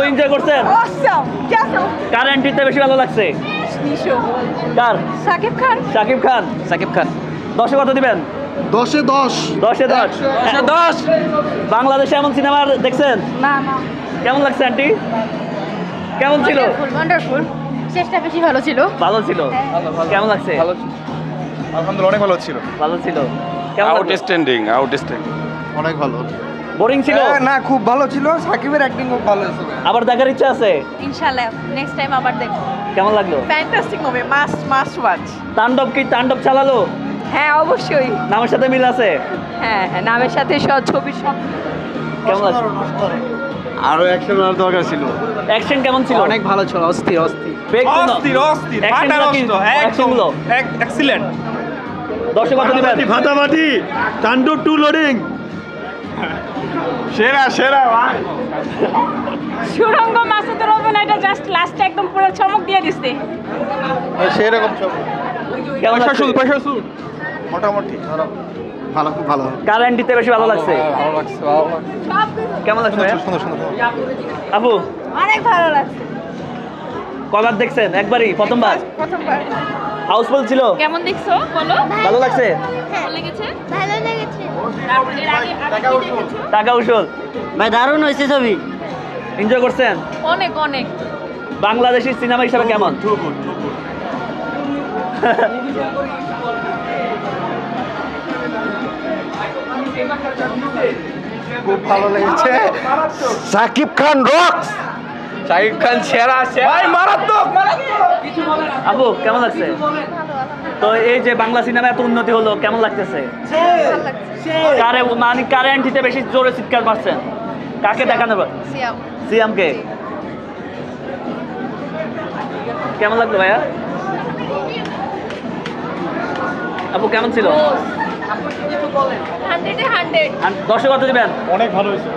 আপু এনজয় করছেন? কার এন্ট্রিতে বেশি ভালো লাগছে? কার? সাকিব খান। শাকিব খান। সাকিব খান। 10-এ কত দিবেন? 10-এ 10। 10-এ 10। 10-এ 10। বাংলাদেশে এমন সিনেমা দেখছেন? না না। কেমন লাগছে আন্টি? কেমন ছিল? ওয়ান্ডারফুল। শেষটা বেশি ভালো ছিল। ভালো ছিল। কেমন লাগছে? ভালো, আলহামদুলিল্লাহ অনেক ভালো ছিল। ভালো ছিল। কেমন লাগছে? Outstanding outstanding. অনেক ভালো। বোরিং ছিল? না, খুব ভালো ছিল। সাকিবের অ্যাক্টিং খুব ভালো হয়েছে। আবার দেখার ইচ্ছা আছে? ইনশাআল্লাহ নেক্সট টাইম আবার দেখব। কেমন লাগলো? Fantastic movie, must watch. তাণ্ডব কি তাণ্ডব চালালো? হ্যাঁ অবশ্যই। নামের সাথে মিল আছে? হ্যাঁ হ্যাঁ, নামের সাথে সব ছবির সব। কেমন লাগছে? আরো অ্যাকশন হওয়ার দরকার ছিল। অ্যাকশন কেমন ছিল? অনেক ভালো ছিল, অস্থির অস্থির। অস্থির একদম এক্সিলেন্ট। 10-এ কত দিবেন? ফাটাফাটি তাণ্ডব 2 লোডিং। সেরা ভাই। সুরঙ্গ মাসুদের অভিনয়টা জাস্ট লাস্টে একদম পুরো চমক দিয়ে দিছে। সেরকম সব কেমন লাগছে? মোটামুটি ভালো, খুব ভালো। কার এন্ট্রিতে বেশি ভালো লাগছে? ভালো লাগছে। কেমন লাগছে ভাইয়া? সুন্দর। আপু অনেক ভালো লাগছে। কবার দেখছেন? একবারই? প্রথমবার? প্রথমবার। হাউসফুল ছিল? কেমন দেখছো বলো? ভালো লাগছে? ভালো লেগেছে? টাকা উসুল ভাই দারুণ হয়েছে ছবি। এনজয় করছেন? অনেক অনেক। বাংলাদেশি সিনেমা হিসাবে কেমন? খুব ভালো লেগেছে। সাকিব খান রক্স। শাকিব খান সেরা ভাই, মারাত্মক। আপু কেমন লাগছে? তো এই যে বাংলা সিনেমা এত উন্নতি হলো, কেমন লাগতেছে? কারে মানে কারে এন্ট্রিতে বেশি জোরে চিৎকার মারছেন? কাকে দেখানো? সিয়ামকে। কেমন লাগলো ভাইয়া? আপু কেমন ছিল? 100-এ 100। 10-এ কত দিবেন? অনেক ভালো হয়েছে।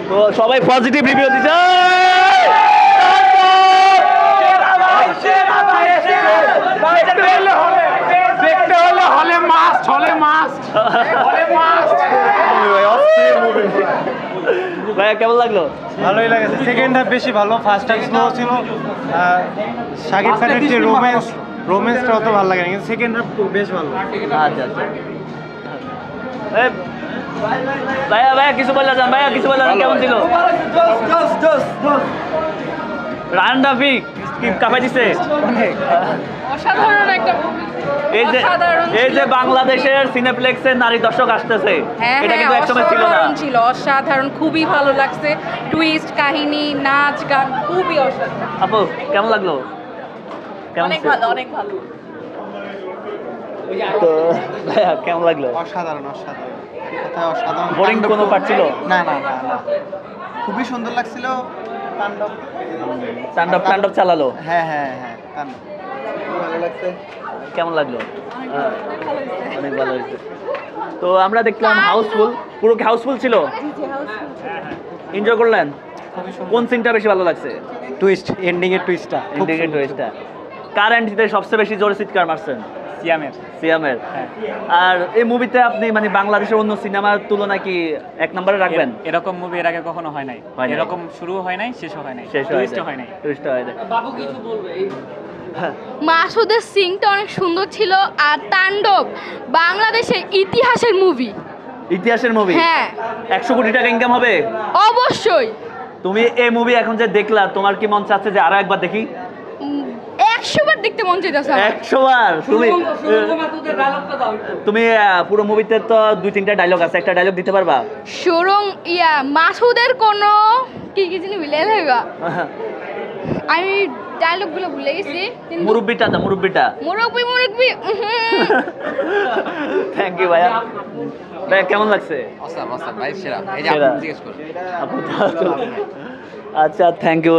তো সবাই পজিটিভ রিভিউ দিচ্ছে। দেখতে হলে হলে মাস্ট। ভাইয়া কেমন লাগলো? ভালোই লাগেছে। সেকেন্ড হাফ বেশি ভালো, ফার্স্ট হাফ স্লো ছিল। শাকিব খানের যে রোম্যান্সটা অত ভালো লাগে না, কিন্তু সেকেন্ড হাফ বেশ ভালো। আচ্ছা। ভাইয়া কিছু বললা যান, কেমন ছিল? রান রাফিক কি কাঁপাই দিছে? অসাধারণ একটা মুভি। এই যে বাংলাদেশের সিনেপ্লেক্সে নারী দর্শক আসতেছে, এটা কিন্তু একসময় ছিল না। ছিল অসাধারণ, খুবই ভালো লাগছে। টুইস্ট, কাহিনী, নাচ, গান খুবই অসাধারণ। আপু কেমন লাগলো? অনেক ভালো, অনেক ভালো। তো ভাইয়া কেমন লাগলো? অসাধারণ। কোথায় অসাধারণ? বোরিং কোনো পার্ট ছিল? না, খুবই সুন্দর লাগছিল। তাণ্ডব চালালো। হ্যাঁ, তাণ্ডব ভালো লাগছে। কেমন লাগলো? অনেক ভালো হয়েছে। তো আমরা দেখলাম হাউসফুল, পুরো হাউসফুল ছিল। এনজয় করলেন? কোন সিনটা বেশি ভালো লাগছে? টুইস্ট, এন্ডিং এর টুইস্টটা। কার এন্ট্রিতে সবচেয়ে বেশি জোরে চিৎকার মারছেন? সিয়ামের। আর এই মুভিতে আপনি মানে বাংলাদেশের অন্য সিনেমার তুলনায় কি 1 নম্বরে রাখবেন? এরকম মুভি এর আগে কখনো হয় নাই। এরকম শুরু হয় নাই, শেষও হয় নাই, টুইস্টও হয় নাই। বাবু কিছু বলবে? মাসুদের সিনটা অনেক সুন্দর ছিল। আর তাণ্ডব বাংলাদেশের ইতিহাসের মুভি। হ্যাঁ। 100 কোটি টাকা ইনকাম হবে অবশ্যই। তুমি এই মুভি এখন যে দেখলা, তোমার কি মন চাচ্ছে যে আরো একবার দেখি? 100 বার দেখতে মন চাইতেছে। 100 বার? তুমি পুরো মুভিতে তো 2-3টা ডায়লগ আছে, একটা ডায়লগ দিতে পারবা? মাসুদের কোন কি জানি ভুলে যাইবা। আমি ডায়লগগুলো ভুলে গেছি। মুরব্বিটা মুরব্বি। থ্যাংক ইউ ভাইয়া। কেমন লাগছে? ভাই সেরা। এই যে আপনি জিজ্ঞেস করুন। আচ্ছা, থ্যাংক ইউ।